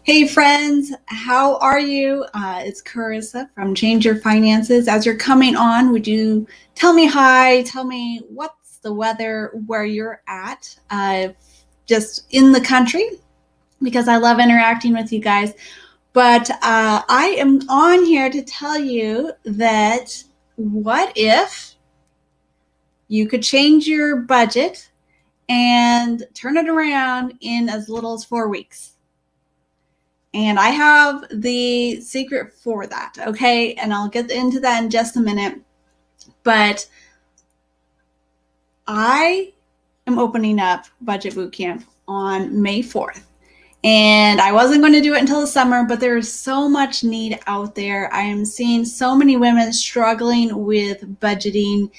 Hey friends, how are you? It's Carissa from Change Your Finances. As you're coming on, would you tell me hi? Tell me what's the weather where you're at, just in the country, because I love interacting with you guys. But I am on here to tell you that what if you could change your budget and turn it around in as little as 4 weeks? And I have the secret for that, okay? And I'll get into that in just a minute. But I am opening up Budget Bootcamp on May 4th. And I wasn't going to do it until the summer, but there's so much need out there. I am seeing so many women struggling with budgeting,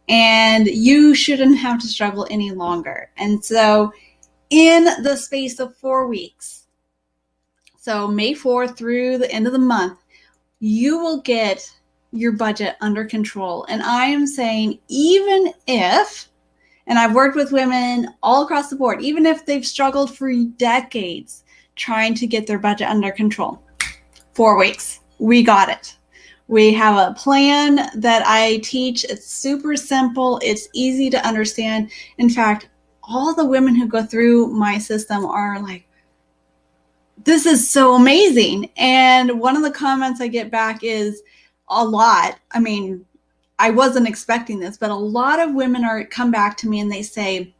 and you shouldn't have to struggle any longer. And so in the space of 4 weeks, so May 4th through the end of the month, you will get your budget under control. And I am saying, even if, and I've worked with women all across the board, even if they've struggled for decades trying to get their budget under control, 4 weeks, we got it. We have a plan that I teach. It's super simple. It's easy to understand. In fact, all the women who go through my system are like, this is so amazing. And one of the comments I get back is a lot. I mean, I wasn't expecting this, but a lot of women come back to me and they say,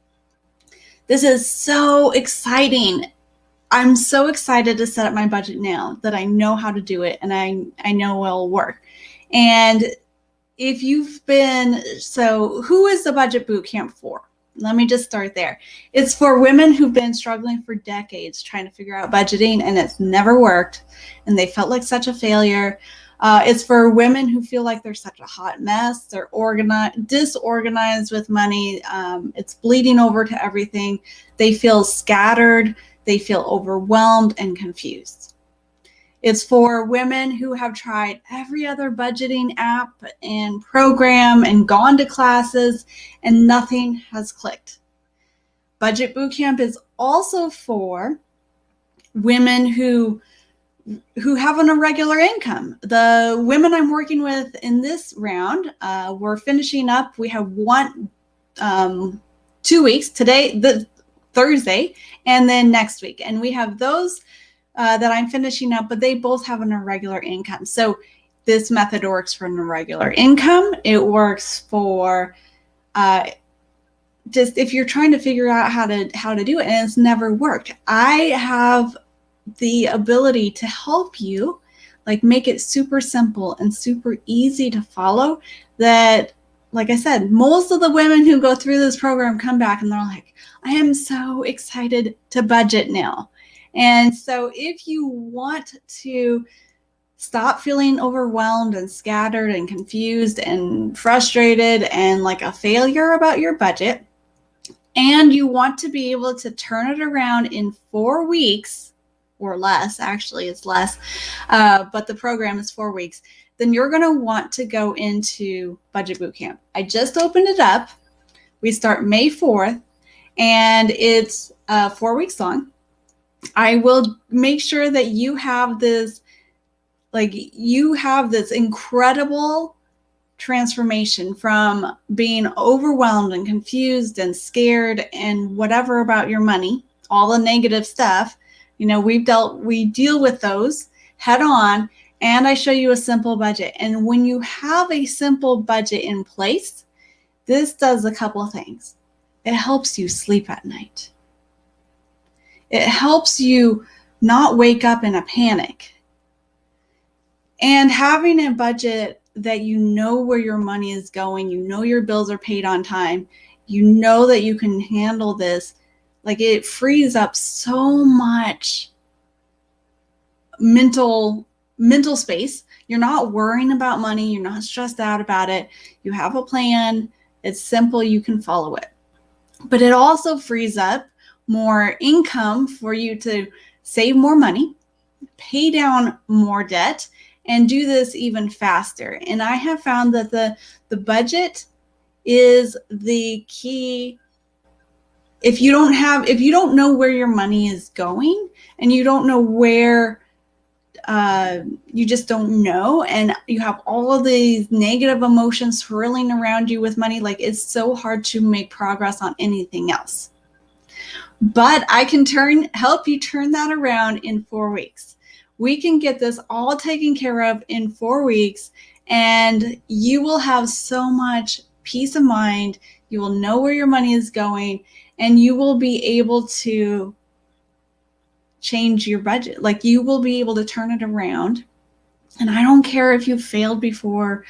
this is so exciting. I'm so excited to set up my budget now that I know how to do it and I know it'll work. And if you've been, so who is the Budget Bootcamp for? Let me just start there. It's for women who've been struggling for decades trying to figure out budgeting and it's never worked and they felt like such a failure. It's for women who feel like they're such a hot mess. They're disorganized with money. It's bleeding over to everything. They feel scattered. They feel overwhelmed and confused. It's for women who have tried every other budgeting app and program and gone to classes and nothing has clicked. Budget Bootcamp is also for women who have an irregular income. The women I'm working with in this round, we're finishing up. We have 2 weeks, today, the Thursday, and then next week. And we have those that I'm finishing up, but they both have an irregular income. So this method works for an irregular income. It works for just if you're trying to figure out how to do it and it's never worked. I have the ability to help you, like make it super simple and super easy to follow. That, like I said, most of the women who go through this program come back and they're like, I am so excited to budget now. And so if you want to stop feeling overwhelmed and scattered and confused and frustrated and like a failure about your budget, and you want to be able to turn it around in 4 weeks or less, actually it's less, but the program is 4 weeks, then you're going to want to go into Budget Bootcamp. I just opened it up. We start May 4th and it's 4 weeks long. I will make sure that you have this incredible transformation from being overwhelmed and confused and scared and whatever about your money, all the negative stuff. You know, we deal with those head on, and I show you a simple budget. And when you have a simple budget in place, this does a couple of things. It helps you sleep at night. It helps you not wake up in a panic. And having a budget that you know where your money is going, you know your bills are paid on time, you know that you can handle this, like it frees up so much mental space. You're not worrying about money. You're not stressed out about it. You have a plan. It's simple. You can follow it. But it also frees up more income for you to save more money, pay down more debt, and do this even faster. And I have found that the budget is the key if you don't know where your money is going, and you don't know where, you just don't know, and you have all of these negative emotions swirling around you with money, like it's so hard to make progress on anything else. But I can help you turn that around in 4 weeks. We can get this all taken care of in 4 weeks, and you will have so much peace of mind. You will know where your money is going, and you will be able to change your budget. Like, you will be able to turn it around. And I don't care if you've failed before.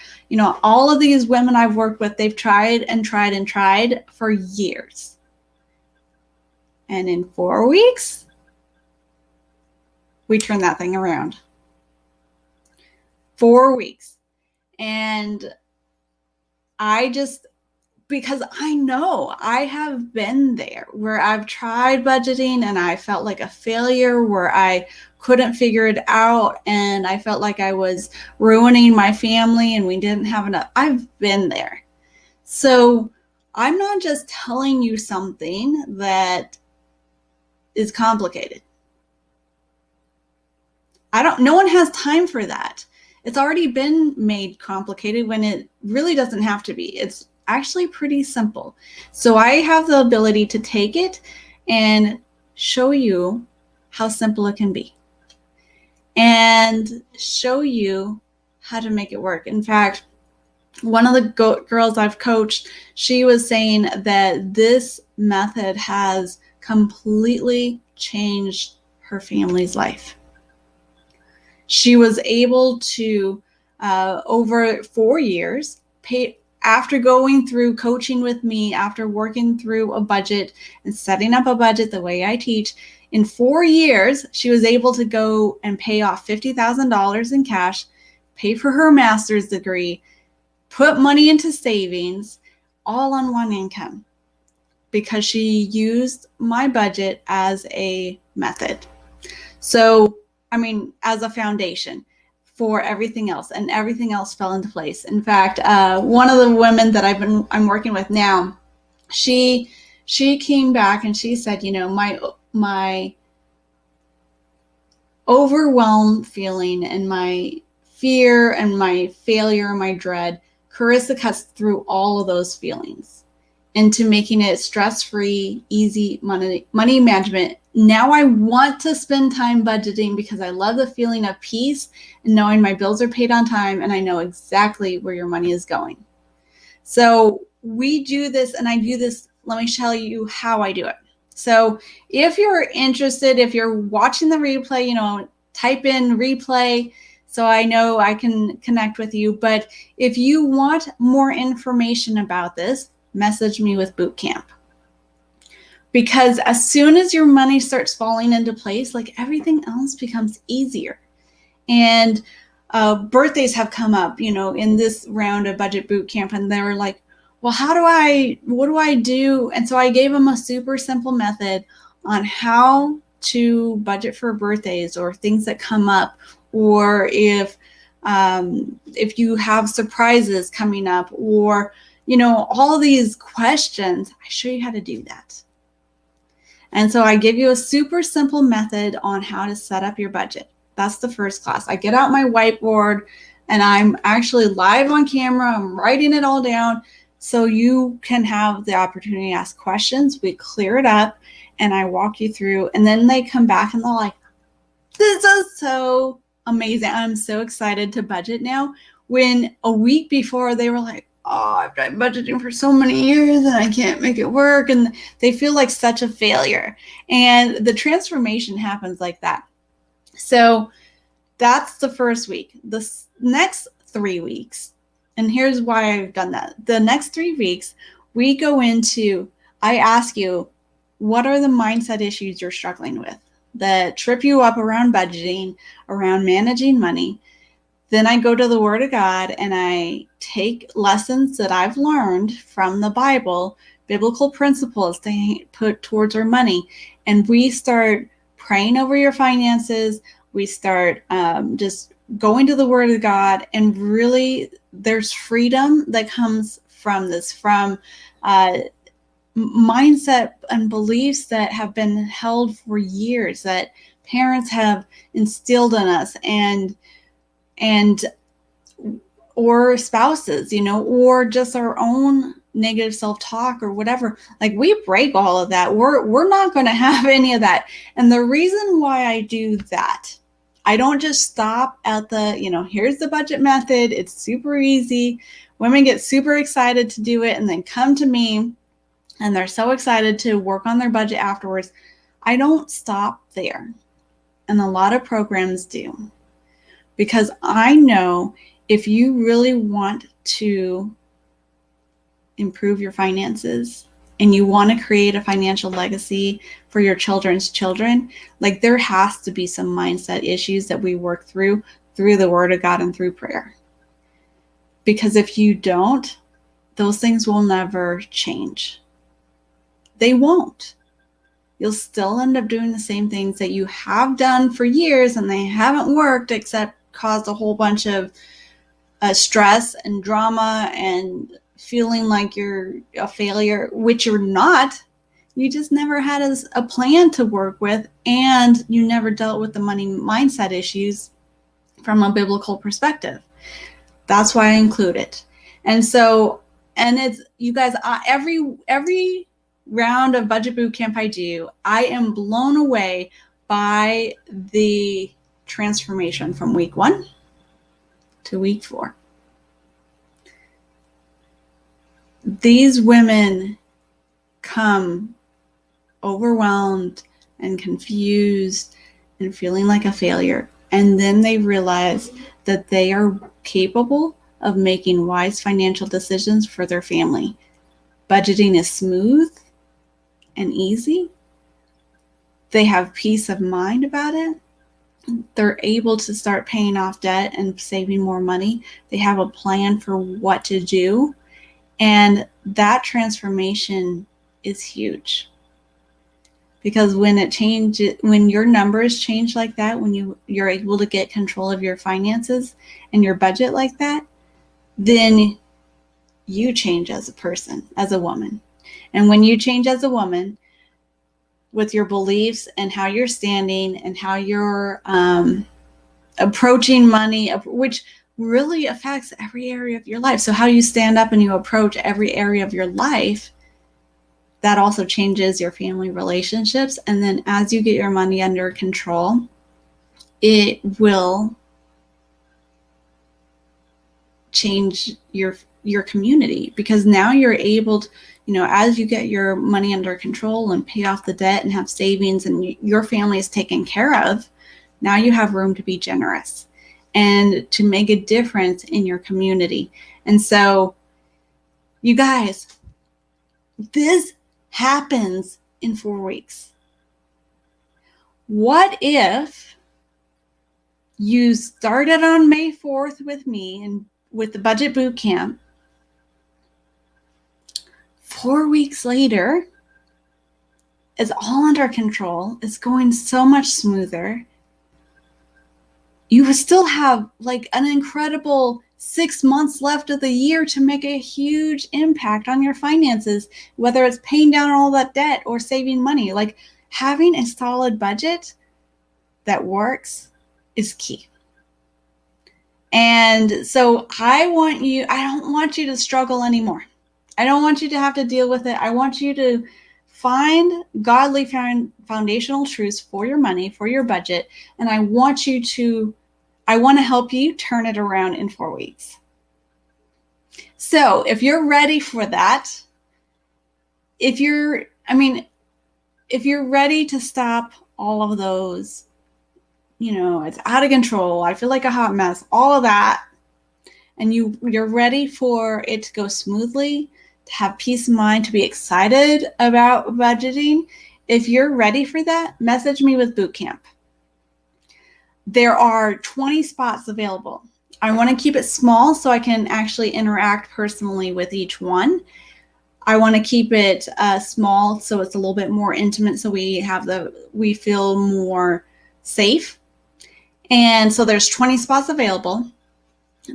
All of these women I've worked with, they've tried and tried and tried for years. And in 4 weeks, we turn that thing around. 4 weeks. And because I know I have been there where I've tried budgeting and I felt like a failure, where I couldn't figure it out and I felt like I was ruining my family and we didn't have enough. I've been there. So I'm not just telling you something that is complicated. No one has time for that. It's already been made complicated when it really doesn't have to be. It's actually pretty simple. So I have the ability to take it and show you how simple it can be and show you how to make it work. In fact, one of the girls I've coached, she was saying that this method has completely changed her family's life. She was able to, over 4 years, after going through coaching with me, after working through a budget and setting up a budget the way I teach, in 4 years, she was able to go and pay off $50,000 in cash, pay for her master's degree, put money into savings, all on one income, because she used my budget as a method. So, as a foundation for everything else, and everything else fell into place. In fact, one of the women that I'm working with now, she came back and she said, my overwhelmed feeling and my fear and my failure, my dread, Carissa cuts through all of those feelings into making it stress-free, easy money management. Now I want to spend time budgeting because I love the feeling of peace and knowing my bills are paid on time and I know exactly where your money is going. So we do this, and I do this. Let me tell you how I do it. So if you're interested, if you're watching the replay, type in replay so I know I can connect with you. But if you want more information about this, message me with Bootcamp. Because as soon as your money starts falling into place, like, everything else becomes easier. And birthdays have come up, in this round of Budget Bootcamp, and they were like, well, what do I do? And so I gave them a super simple method on how to budget for birthdays or things that come up, or if you have surprises coming up, or all these questions. I show you how to do that. And so I give you a super simple method on how to set up your budget. That's the first class. I get out my whiteboard and I'm actually live on camera. I'm writing it all down so you can have the opportunity to ask questions. We clear it up and I walk you through, and then they come back and they're like, this is so amazing. I'm so excited to budget now. When a week before they were like, oh, I've been budgeting for so many years and I can't make it work. And they feel like such a failure. And the transformation happens like that. So that's the first week. The next 3 weeks, and here's why I've done that. The next 3 weeks, we go into, I ask you, what are the mindset issues you're struggling with that trip you up around budgeting, around managing money? Then I go to the Word of God and I take lessons that I've learned from the Bible, biblical principles to put towards our money. And we start praying over your finances. We start just going to the Word of God. And really, there's freedom that comes from this, from mindset and beliefs that have been held for years that parents have instilled in us, and or spouses, or just our own negative self-talk or whatever. Like, we break all of that. We're not going to have any of that. And the reason why I do that, I don't just stop at the, here's the budget method. It's super easy. Women get super excited to do it and then come to me and they're so excited to work on their budget afterwards. I don't stop there. And a lot of programs do. Because I know if you really want to improve your finances and you want to create a financial legacy for your children's children, like, there has to be some mindset issues that we work through the Word of God and through prayer. Because if you don't, those things will never change. They won't. You'll still end up doing the same things that you have done for years and they haven't worked, except caused a whole bunch of stress and drama and feeling like you're a failure, which you're not. You just never had a plan to work with, and you never dealt with the money mindset issues from a biblical perspective. That's why I include it. And so, and it's, you guys, every round of budget boot camp I do, I am blown away by the transformation from week 1 to week 4. These women come overwhelmed and confused and feeling like a failure. And then they realize that they are capable of making wise financial decisions for their family. Budgeting is smooth and easy. They have peace of mind about it. They're able to start paying off debt and saving more money. They have a plan for what to do. And that transformation is huge. Because when your numbers change like that, when you're able to get control of your finances and your budget like that, then you change as a person, as a woman. And when you change as a woman with your beliefs and how you're standing and how you're approaching money, which really affects every area of your life. So how you stand up and you approach every area of your life, that also changes your family relationships. And then as you get your money under control, it will change your community, because now you're able to, as you get your money under control and pay off the debt and have savings and your family is taken care of, now you have room to be generous and to make a difference in your community. And so, you guys, this happens in 4 weeks. What if you started on May 4th with me and with the budget boot camp? 4 weeks later, it's all under control. It's going so much smoother. You will still have like an incredible 6 months left of the year to make a huge impact on your finances, whether it's paying down all that debt or saving money. Like, having a solid budget that works is key. And so I don't want you to struggle anymore. I don't want you to have to deal with it. I want you to find godly foundational truths for your money, for your budget, and I want to help you turn it around in 4 weeks. So if you're ready for that, if you're ready to stop all of those, it's out of control, I feel like a hot mess, all of that, and you're ready for it to go smoothly, to have peace of mind, to be excited about budgeting, if you're ready for that, message me with Bootcamp. There are 20 spots available. I want to keep it small so I can actually interact personally with each one. I want to keep it small so it's a little bit more intimate, so we feel more safe. And so there's 20 spots available.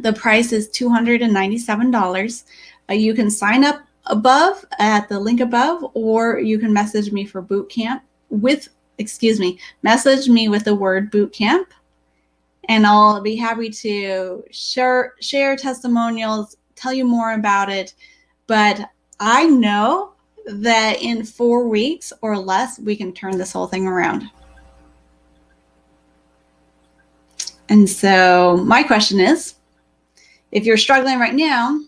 The price is $297. You can sign up above at the link above, or you can message me for bootcamp message me with the word bootcamp, and I'll be happy to share testimonials, tell you more about it. But I know that in 4 weeks or less, we can turn this whole thing around. And so my question is, if you're struggling right now,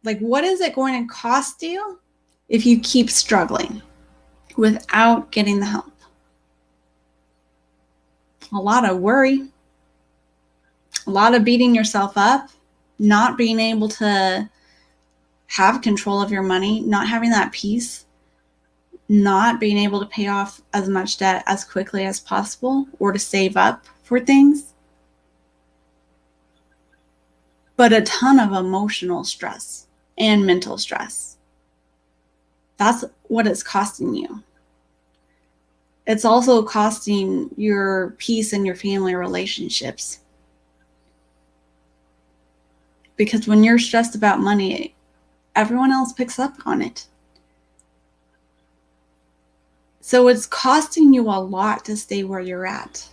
like, what is it going to cost you if you keep struggling without getting the help? A lot of worry, a lot of beating yourself up, not being able to have control of your money, not having that peace, not being able to pay off as much debt as quickly as possible or to save up for things, but a ton of emotional stress and mental stress. That's what it's costing you. It's also costing your peace and your family relationships. Because when you're stressed about money, everyone else picks up on it. So it's costing you a lot to stay where you're at.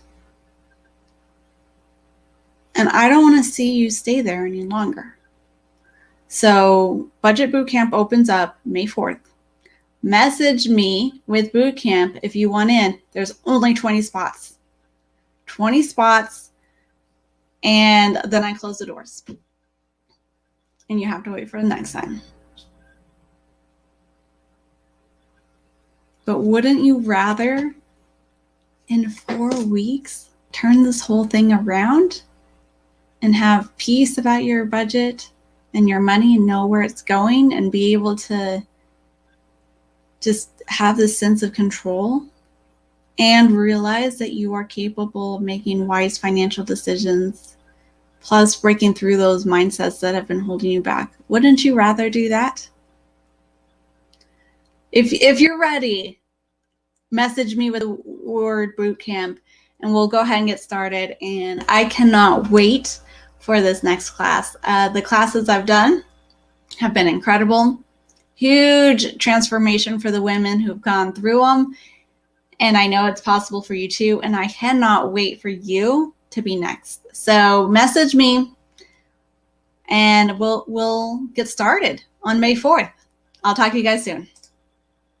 And I don't want to see you stay there any longer. So Budget Bootcamp opens up May 4th. Message me with Bootcamp if you want in. There's only 20 spots. 20 spots, and then I close the doors. And you have to wait for the next time. But wouldn't you rather, in 4 weeks, turn this whole thing around and have peace about your budget and your money and know where it's going and be able to just have this sense of control and realize that you are capable of making wise financial decisions, plus breaking through those mindsets that have been holding you back? Wouldn't you rather do that? If you're ready, message me with the word bootcamp and we'll go ahead and get started. And I cannot wait for this next class. The classes I've done have been incredible. Huge transformation for the women who've gone through them. And I know it's possible for you too. And I cannot wait for you to be next. So message me and we'll get started on May 4th. I'll talk to you guys soon.